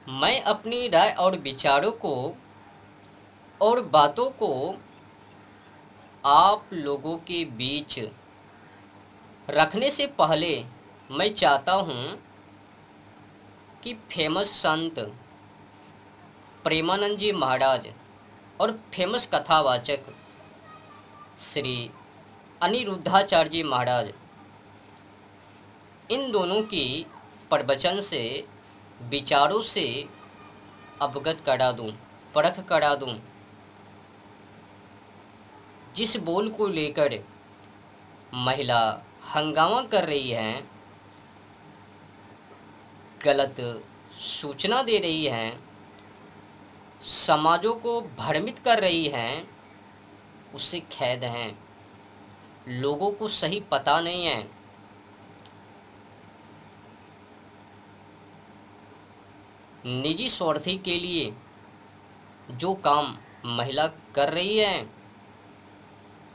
मैं अपनी राय और विचारों को और बातों को आप लोगों के बीच रखने से पहले मैं चाहता हूँ कि फेमस संत प्रेमानंद जी महाराज और फेमस कथावाचक श्री अनिरुद्धाचार्य जी महाराज, इन दोनों की प्रवचन से, विचारों से अवगत करा दूं, परख करा दूं। जिस बोल को लेकर महिला हंगामा कर रही हैं, गलत सूचना दे रही हैं, समाजों को भ्रमित कर रही हैं, उससे खेद हैं। लोगों को सही पता नहीं है। निजी स्वार्थी के लिए जो काम महिला कर रही है,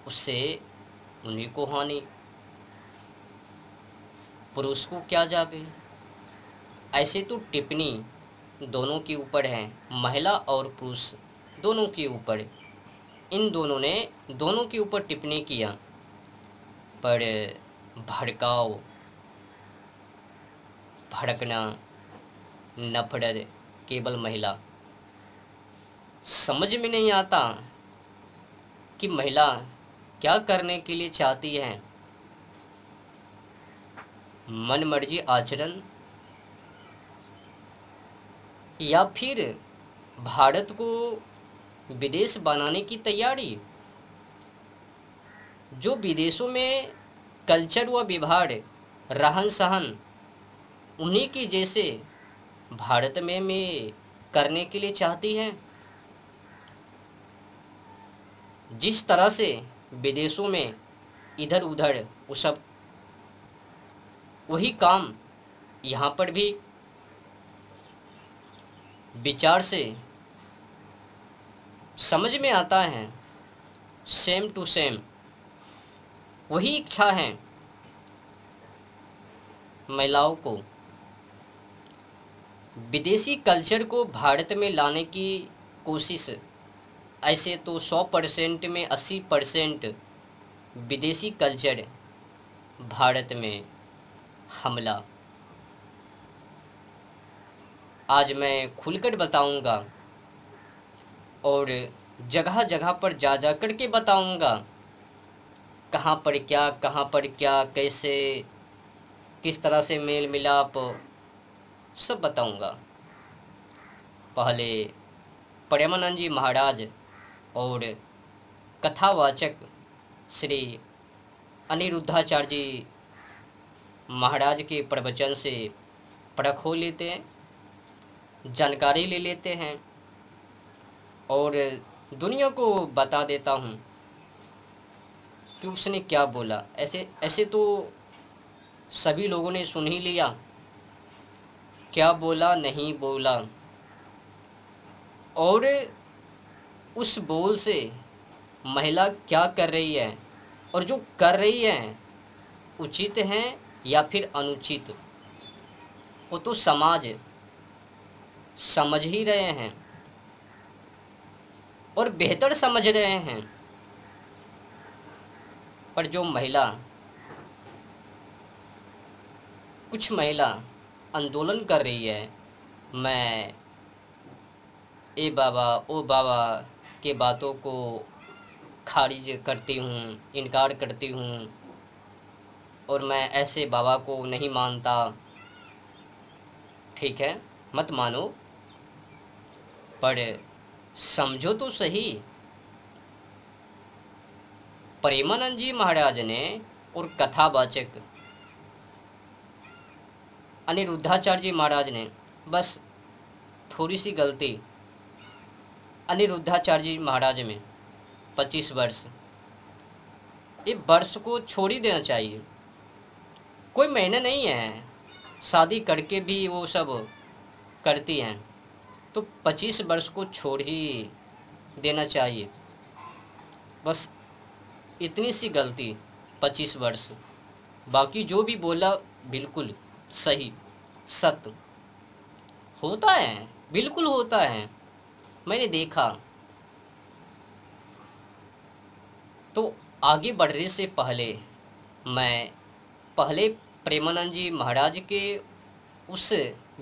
उससे उन्हीं को हानि, पुरुष को क्या जावे। ऐसे तो टिप्पणी दोनों के ऊपर है, महिला और पुरुष दोनों के ऊपर। इन दोनों ने दोनों के ऊपर टिप्पणी किया, पर भड़काव, भड़कना, नफरत केवल महिला। समझ में नहीं आता कि महिला क्या करने के लिए चाहती है। मन मर्जी आचरण या फिर भारत को विदेश बनाने की तैयारी। जो विदेशों में कल्चर व व्यवहार, रहन सहन उन्हीं के जैसे भारत में करने के लिए चाहती हैं। जिस तरह से विदेशों में इधर उधर वो सब, वही काम यहाँ पर भी विचार से समझ में आता है। सेम टू सेम वही इच्छा है महिलाओं को विदेशी कल्चर को भारत में लाने की कोशिश। ऐसे तो 100% में 80% विदेशी कल्चर भारत में हमला। आज मैं खुलकर बताऊंगा और जगह जगह पर जा जा कर के बताऊंगा, कहाँ पर क्या, कैसे, किस तरह से मेल मिलाप, सब बताऊंगा। पहले प्रेमानंद जी महाराज और कथावाचक श्री अनिरुद्धाचार्य जी महाराज के प्रवचन से परख हो लेते हैं, जानकारी ले लेते हैं और दुनिया को बता देता हूँ कि उसने क्या बोला। ऐसे तो सभी लोगों ने सुन ही लिया, क्या बोला नहीं बोला, और उस बोल से महिला क्या कर रही है और जो कर रही है उचित है या फिर अनुचित, वो तो समाज समझ ही रहे हैं और बेहतर समझ रहे हैं। पर जो महिला, कुछ महिला आंदोलन कर रही है, मैं ए बाबा ओ बाबा के बातों को खारिज करती हूँ, इनकार करती हूँ और मैं ऐसे बाबा को नहीं मानता। ठीक है, मत मानो, पर समझो तो सही। प्रेमानंद जी महाराज ने और कथावाचक अनिरुद्धाचार्य जी महाराज ने, बस थोड़ी सी गलती अनिरुद्धाचार्य जी महाराज में 25 वर्ष, ये वर्ष को छोड़ ही देना चाहिए। कोई महीने नहीं है, शादी करके भी वो सब करती हैं, तो 25 वर्ष को छोड़ ही देना चाहिए। बस इतनी सी गलती, 25 वर्ष। बाकी जो भी बोला बिल्कुल सही, सत्य होता है। बिल्कुल होता है, मैंने देखा। तो आगे बढ़ने से पहले मैं पहले प्रेमानंद जी महाराज के उस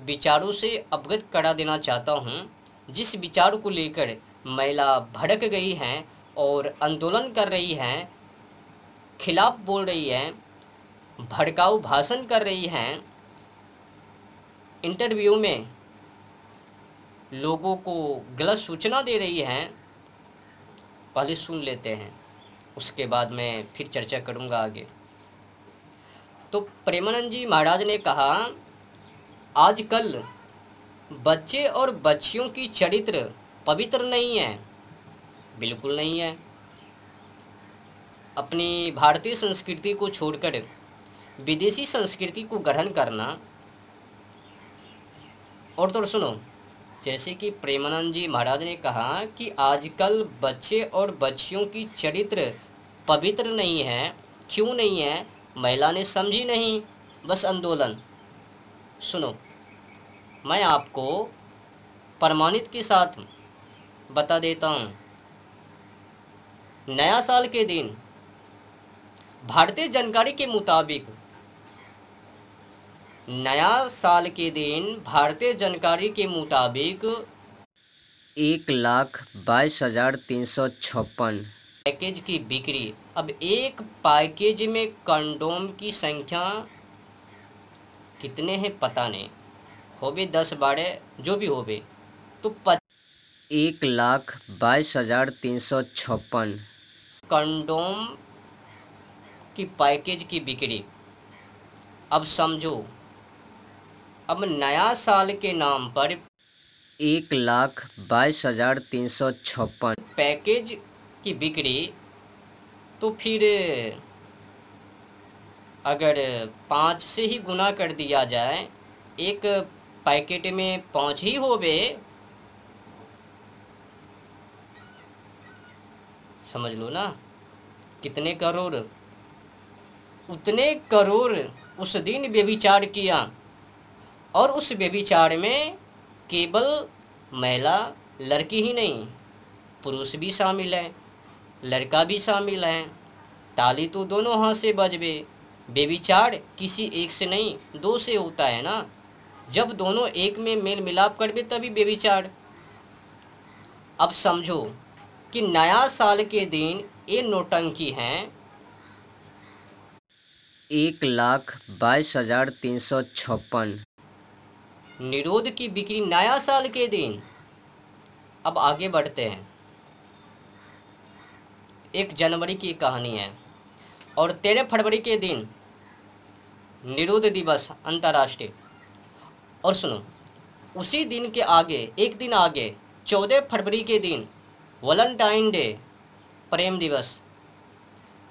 विचारों से अवगत करा देना चाहता हूँ, जिस विचार को लेकर महिला भड़क गई हैं और आंदोलन कर रही हैं, खिलाफ बोल रही हैं, भड़काऊ भाषण कर रही हैं, इंटरव्यू में लोगों को गलत सूचना दे रही हैं। पहले सुन लेते हैं, उसके बाद मैं फिर चर्चा करूँगा आगे। तो प्रेमानंद जी महाराज ने कहा, आजकल बच्चे और बच्चियों की चरित्र पवित्र नहीं है। बिल्कुल नहीं है। अपनी भारतीय संस्कृति को छोड़कर विदेशी संस्कृति को ग्रहण करना। और तो सुनो, जैसे कि प्रेमानंद जी महाराज ने कहा कि आजकल बच्चे और बच्चियों की चरित्र पवित्र नहीं है। क्यों नहीं है? महिला ने समझी नहीं, बस आंदोलन। सुनो, मैं आपको प्रमाणित के साथ बता देता हूँ। नया साल के दिन भारतीय जानकारी के मुताबिक, नया साल के दिन भारतीय जानकारी के मुताबिक 1,22,356 पैकेज की बिक्री। अब एक पैकेज में कंडोम की संख्या कितने हैं पता नहीं, होवे 10-12 जो भी होवे, तो 1,22,356 कंडोम की पैकेज की बिक्री। अब समझो, अब नया साल के नाम पर 1,22,356 पैकेज की बिक्री, तो फिर अगर 5 से ही गुना कर दिया जाए, एक पैकेट में 5 ही होवे, समझ लो ना कितने करोड़। उतने करोड़ उस दिन व्यभिचार किया, और उस व्यभिचार में केवल महिला लड़की ही नहीं, पुरुष भी शामिल है, लड़का भी शामिल है। ताली तो दोनों हाथ से बजबे। व्यभिचार किसी एक से नहीं, दो से होता है ना। जब दोनों एक में मेल मिलाप करबे तभी व्यभिचार। अब समझो कि नया साल के दिन ये नौटंकी हैं। 1,22,356 निरोध की बिक्री नया साल के दिन। अब आगे बढ़ते हैं। 1 जनवरी की कहानी है, और 13 फरवरी के दिन निरोध दिवस अंतर्राष्ट्रीय। और सुनो, उसी दिन के आगे, एक दिन आगे, 14 फरवरी के दिन वैलेंटाइन डे, प्रेम दिवस।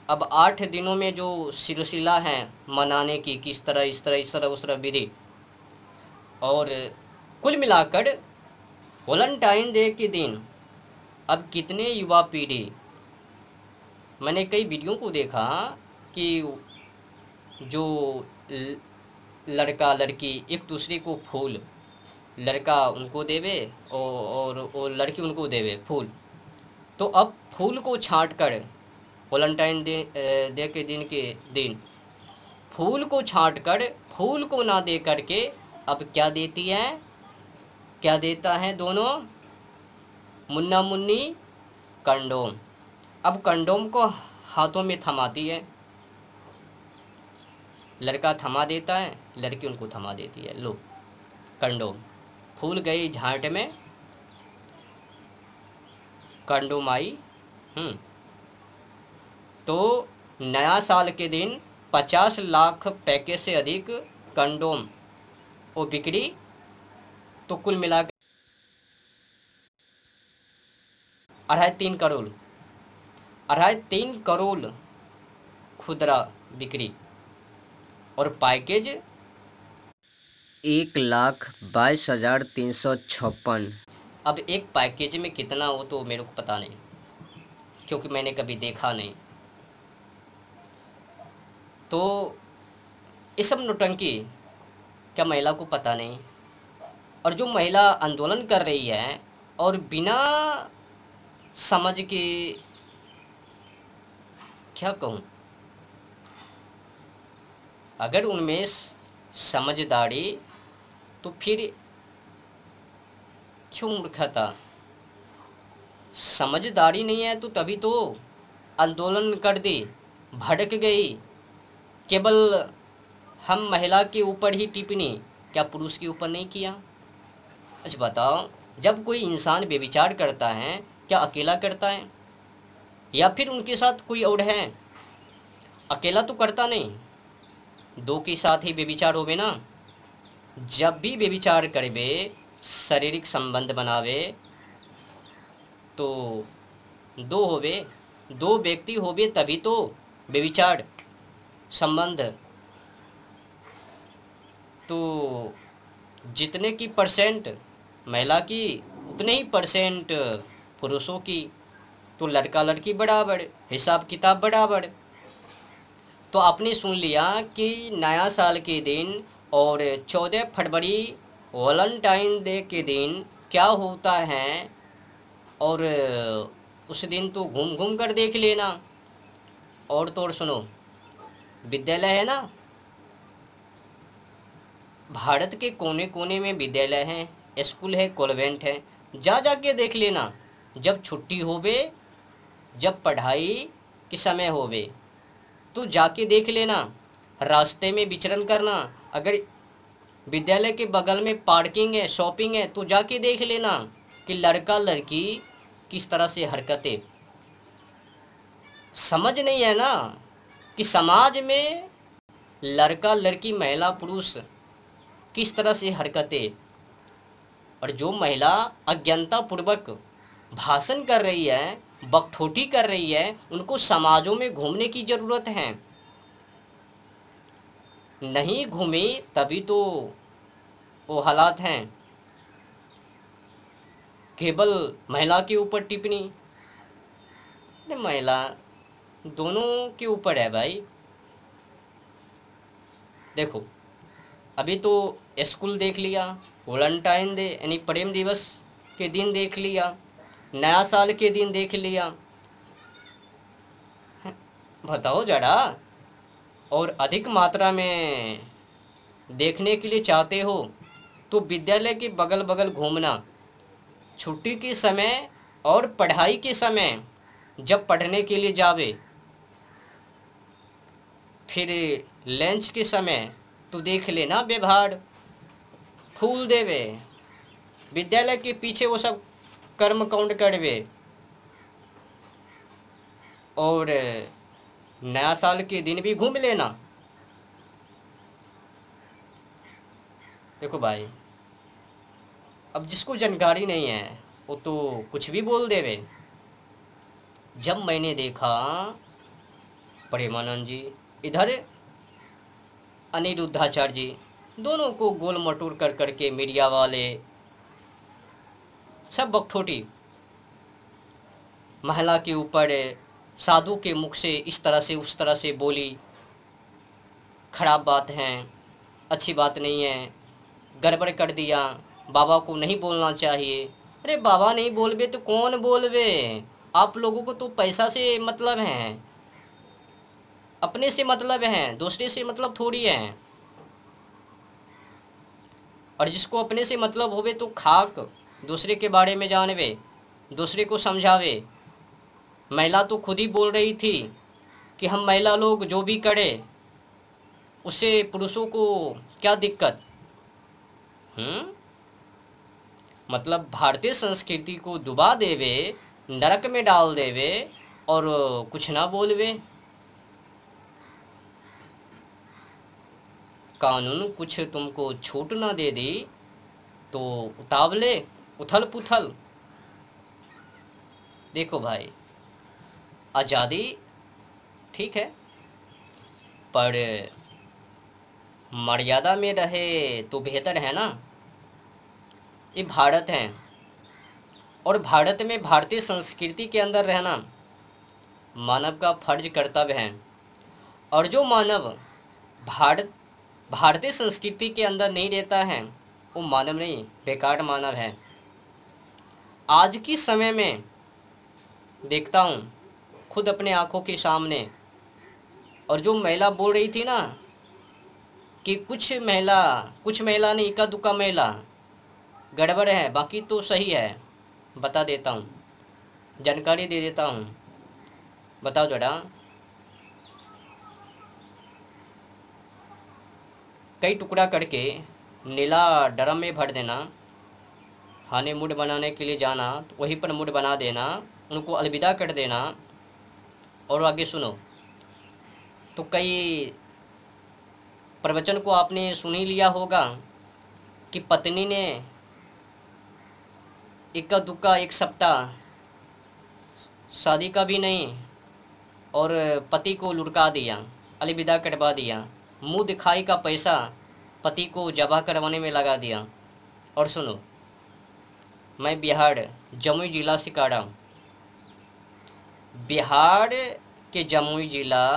अब 8 दिनों में जो सिलसिला है मनाने की, किस तरह इस तरह उस तरह विधि, और कुल मिलाकर वैलेंटाइन डे के दिन अब कितने युवा पीढ़ी, मैंने कई वीडियो को देखा कि जो लड़का लड़की एक दूसरे को फूल, लड़का उनको देवे और लड़की उनको देवे फूल। तो अब फूल को छांट कर वैलेंटाइन डे के दिन फूल को छांट कर, फूल को ना दे करके अब क्या देती है, क्या देता है दोनों, मुन्ना मुन्नी कंडोम। अब कंडोम को हाथों में थमाती है, लड़का थमा देता है, लड़की उनको थमा देती है। लो कंडोम, फूल गई झांट में, कंडोम आई। तो नया साल के दिन 50 लाख पैकेज से अधिक कंडोम वो बिक्री। तो कुल मिलाकर 2.5-3 करोड़ खुदरा बिक्री, और पैकेज 1,22,356। अब एक पैकेज में कितना हो तो मेरे को पता नहीं, क्योंकि मैंने कभी देखा नहीं। तो ये सब नौटंकी क्या महिला को पता नहीं? और जो महिला आंदोलन कर रही है और बिना समझ के, क्या कहूँ, अगर उनमें समझदारी तो फिर क्यों मूर्खता? समझदारी नहीं है तो तभी तो आंदोलन कर दी, भड़क गई। केवल हम महिला के ऊपर ही टिप्पणी, क्या पुरुष के ऊपर नहीं किया? अच्छा बताओ, जब कोई इंसान व्यभिचार करता है क्या अकेला करता है या फिर उनके साथ कोई और है? अकेला तो करता नहीं, दो के साथ ही व्यभिचार होवे ना। जब भी व्यभिचार करबे, शारीरिक संबंध बनावे तो दो होवे, दो व्यक्ति होवे तभी तो व्यभिचार संबंध। तो जितने की परसेंट महिला की उतने ही परसेंट पुरुषों की, तो लड़का लड़की बराबर, हिसाब किताब बराबर। तो आपने सुन लिया कि नया साल के दिन और 14 फरवरी वैलेंटाइन डे के दिन क्या होता है, और उस दिन तो घूम घूम कर देख लेना। और तो और सुनो, विद्यालय है ना, भारत के कोने कोने में विद्यालय हैं, स्कूल है, कॉन्वेंट है, जा जा के देख लेना। जब छुट्टी होवे, जब पढ़ाई के समय होवे तो जाके देख लेना। रास्ते में विचरण करना, अगर विद्यालय के बगल में पार्किंग है, शॉपिंग है, तो जाके देख लेना कि लड़का लड़की किस तरह से हरकतें। समझ नहीं है ना कि समाज में लड़का लड़की, महिला पुरुष किस तरह से हरकतें। और जो महिला अज्ञानता पूर्वक भाषण कर रही है, बकठोटी कर रही है, उनको समाजों में घूमने की जरूरत है। नहीं घूमे तभी तो वो हालात हैं। केवल महिला के ऊपर टिप्पणी, महिला दोनों के ऊपर है भाई। देखो, अभी तो स्कूल देख लिया, वैलेंटाइन डे यानी प्रेम दिवस के दिन देख लिया, नया साल के दिन देख लिया। बताओ जरा, और अधिक मात्रा में देखने के लिए चाहते हो तो विद्यालय के बगल बगल घूमना, छुट्टी के समय और पढ़ाई के समय जब पढ़ने के लिए जावे, फिर लंच के समय तो देख लेना व्यवहार, फूल देवे, विद्यालय के पीछे वो सब कर्म कांड करवे, और नया साल के दिन भी घूम लेना। देखो भाई, अब जिसको जानकारी नहीं है वो तो कुछ भी बोल देवे। जब मैंने देखा प्रेमानंद जी, इधर अनिरुद्धाचार्य जी, दोनों को गोल मटोर कर करके मीडिया वाले सब बकठोटी, महिला के ऊपर साधु के मुख से इस तरह से उस तरह से बोली, खराब बात है, अच्छी बात नहीं है, गड़बड़ कर दिया, बाबा को नहीं बोलना चाहिए। अरे बाबा नहीं बोलबे तो कौन बोलबे? आप लोगों को तो पैसा से मतलब है, अपने से मतलब है, दूसरे से मतलब थोड़ी है। और जिसको अपने से मतलब होवे तो खाक दूसरे के बारे में जानवे, दूसरे को समझावे। महिला तो खुद ही बोल रही थी कि हम महिला लोग जो भी करें उससे पुरुषों को क्या दिक्कत। मतलब भारतीय संस्कृति को डुबा देवे, नरक में डाल देवे और कुछ ना बोलवे। कानून कुछ तुमको छूट ना दे दी तो उतावले, उथल पुथल। देखो भाई, आज़ादी ठीक है, पर मर्यादा में रहे तो बेहतर है ना। ये भारत है और भारत में भारतीय संस्कृति के अंदर रहना मानव का फर्ज कर्तव्य है। और जो मानव भारतीय संस्कृति के अंदर नहीं रहता है वो मानव नहीं, बेकार मानव है। आज की समय में देखता हूँ खुद अपने आंखों के सामने, और जो महिला बोल रही थी ना कि कुछ महिला नहीं, इक्का दुक्का महिला गड़बड़ है, बाकी तो सही है, बता देता हूँ, जानकारी दे देता हूँ। बताओ जरा, कई टुकड़ा करके नीला ड्रम में भर देना, हाने मूड बनाने के लिए जाना तो वहीं पर मूड बना देना, उनको अलविदा कर देना। और आगे सुनो, तो कई प्रवचन को आपने सुन ही लिया होगा कि पत्नी ने इक्का दुक्का एक सप्ताह शादी का भी नहीं और पति को लुढ़का दिया, अलविदा करवा दिया, मुंह दिखाई का पैसा पति को जबा करवाने में लगा दिया। और सुनो, मैं बिहार जमुई जिला से काढ़ा हूँ। बिहार के जमुई जिला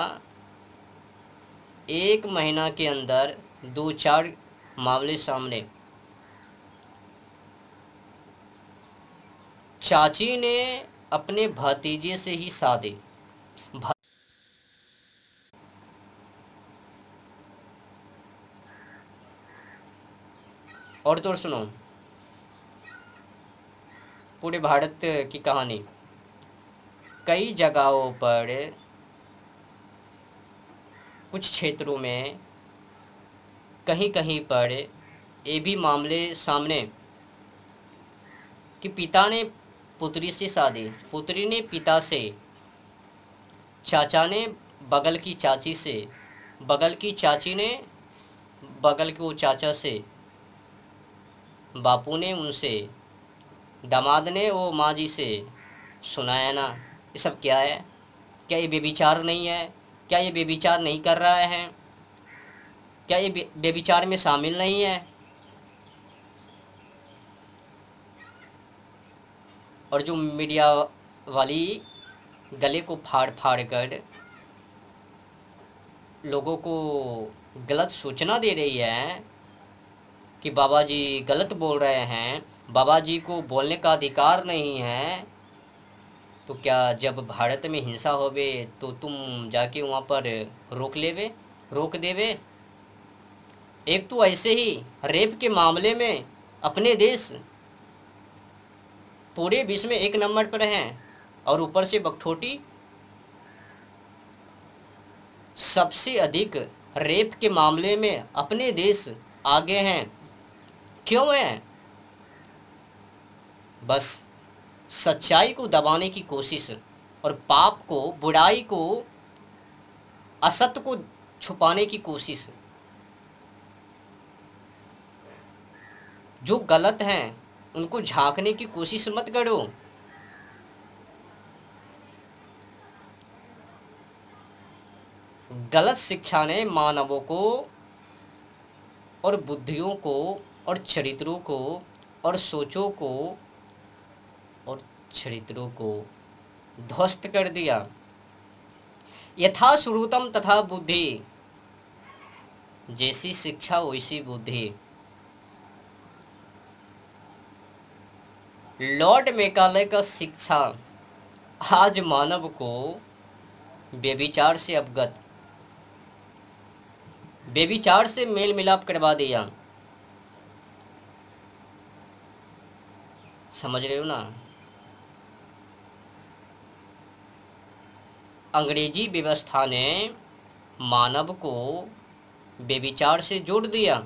1 महीना के अंदर 2-4 मामले सामने। चाची ने अपने भतीजे से ही शादी, और तो सुनो पूरे भारत की कहानी। कई जगहों पर, कुछ क्षेत्रों में, कहीं कहीं पर ये भी मामले सामने कि पिता ने पुत्री से शादी, पुत्री ने पिता से, चाचा ने बगल की चाची से, बगल की चाची ने बगल के वो चाचा से, बापू ने उनसे, दामाद ने वो माँ जी से। सुनाया ना, ये सब क्या है? क्या ये बेविचार नहीं है? क्या ये बेविचार नहीं कर रहा है? क्या ये बेविचार में शामिल नहीं है? और जो मीडिया वाली गले को फाड़ फाड़ कर लोगों को गलत सूचना दे रही है कि बाबा जी गलत बोल रहे हैं, बाबा जी को बोलने का अधिकार नहीं है, तो क्या जब भारत में हिंसा होवे तो तुम जाके वहाँ पर रोक देवे? एक तो ऐसे ही रेप के मामले में अपने देश पूरे विश्व में 1 नंबर पर हैं, और ऊपर से बकठोटी सबसे अधिक रेप के मामले में अपने देश आगे हैं। क्यों है? बस सच्चाई को दबाने की कोशिश, और पाप को, बुराई को, असत्य को छुपाने की कोशिश। जो गलत हैं उनको झांकने की कोशिश मत करो। गलत शिक्षा ने मानवों को और बुद्धियों को और चरित्रों को और सोचों को और चरित्रों को ध्वस्त कर दिया। यथा श्रुतम तथा बुद्धि, जैसी शिक्षा वैसी बुद्धि। लॉर्ड मैकाले का शिक्षा आज मानव को व्यभिचार से अवगत, व्यभिचार से मेल मिलाप करवा दिया। समझ रहे हो ना? अंग्रेजी व्यवस्था ने मानव को व्यभिचार से जोड़ दिया,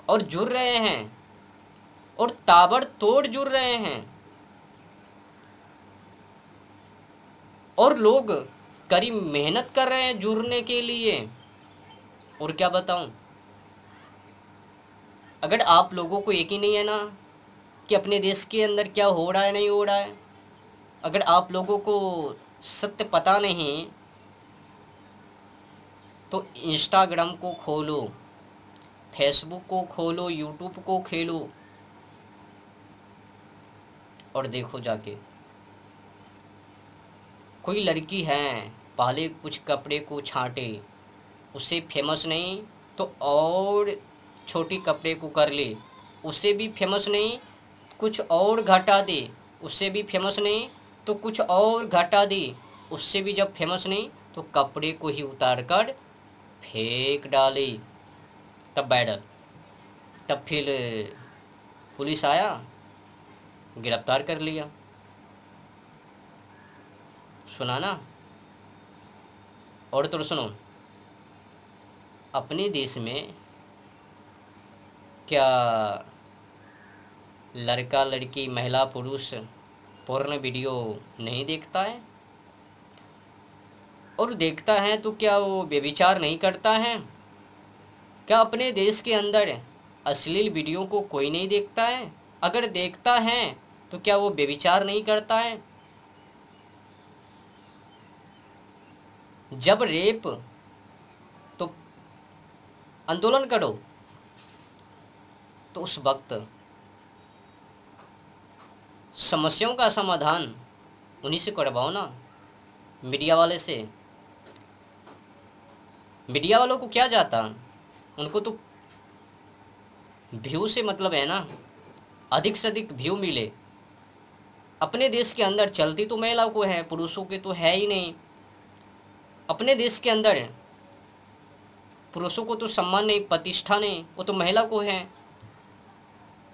और जुड़ रहे हैं, और ताबड़तोड़ जुड़ रहे हैं। और लोग कड़ी मेहनत कर रहे हैं जुड़ने के लिए। और क्या बताऊं, अगर आप लोगों को यकीन नहीं है ना कि अपने देश के अंदर क्या हो रहा है, नहीं हो रहा है, अगर आप लोगों को सत्य पता नहीं, तो इंस्टाग्राम को खोलो, फेसबुक को खोलो, यूट्यूब को खोलो और देखो जाके। कोई लड़की है, पहले कुछ कपड़े को छांटे, उससे फेमस नहीं तो और छोटी कपड़े को कर ले, उससे भी फेमस नहीं, कुछ और घटा दे, उससे भी फेमस नहीं, तो कुछ और घटा दे, उससे भी जब फेमस नहीं, तो कपड़े को ही उतार कर फेंक डाले। तब वायरल। तब फिर पुलिस आया, गिरफ्तार कर लिया। सुना ना। और तो सुनो, अपने देश में क्या लड़का लड़की महिला पुरुष पोर्न वीडियो नहीं देखता है? और देखता है तो क्या वो व्यभिचार नहीं करता है? क्या अपने देश के अंदर अश्लील वीडियो को कोई नहीं देखता है? अगर देखता है तो क्या वो व्यभिचार नहीं करता है? जब रेप, तो आंदोलन करो, तो उस वक्त समस्याओं का समाधान उन्हीं से करवाओ ना, मीडिया वाले से। मीडिया वालों को क्या जाता, उनको तो व्यू से मतलब है ना, अधिक से अधिक व्यू मिले। अपने देश के अंदर चलती तो महिलाओं को है, पुरुषों के तो है ही नहीं। अपने देश के अंदर पुरुषों को तो सम्मान नहीं, प्रतिष्ठा नहीं, वो तो महिला को है।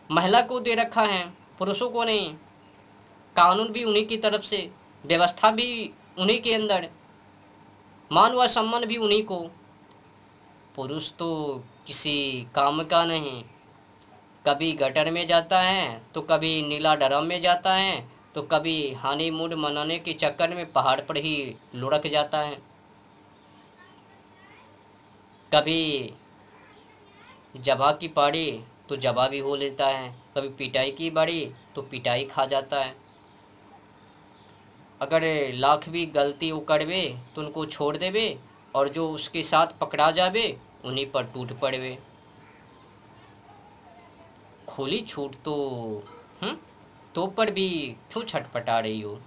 महिला को दे रखा है, पुरुषों को नहीं। कानून भी उन्हीं की तरफ से, व्यवस्था भी उन्हीं के अंदर, मान व सम्मान भी उन्हीं को। पुरुष तो किसी काम का नहीं, कभी गटर में जाता है, तो कभी नीला ड्रम में जाता है, तो कभी हनीमून मनाने के चक्कर में पहाड़ पर ही लुढ़क जाता है, कभी जबा की पाड़ी तो जबा भी हो लेता है, कभी पिटाई की बाड़ी तो पिटाई खा जाता है। अगर लाख भी गलती वो करवे तो उनको छोड़ देवे, और जो उसके साथ पकड़ा जावे उन्हीं पर टूट पड़वे। खुली छूट तो पर भी क्यों छटपटा रही हो?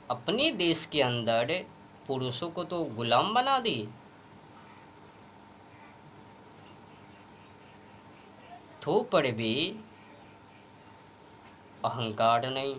अपने देश के अंदर पुरुषों को तो गुलाम बना दी, तो पर भी अहंकार नहीं।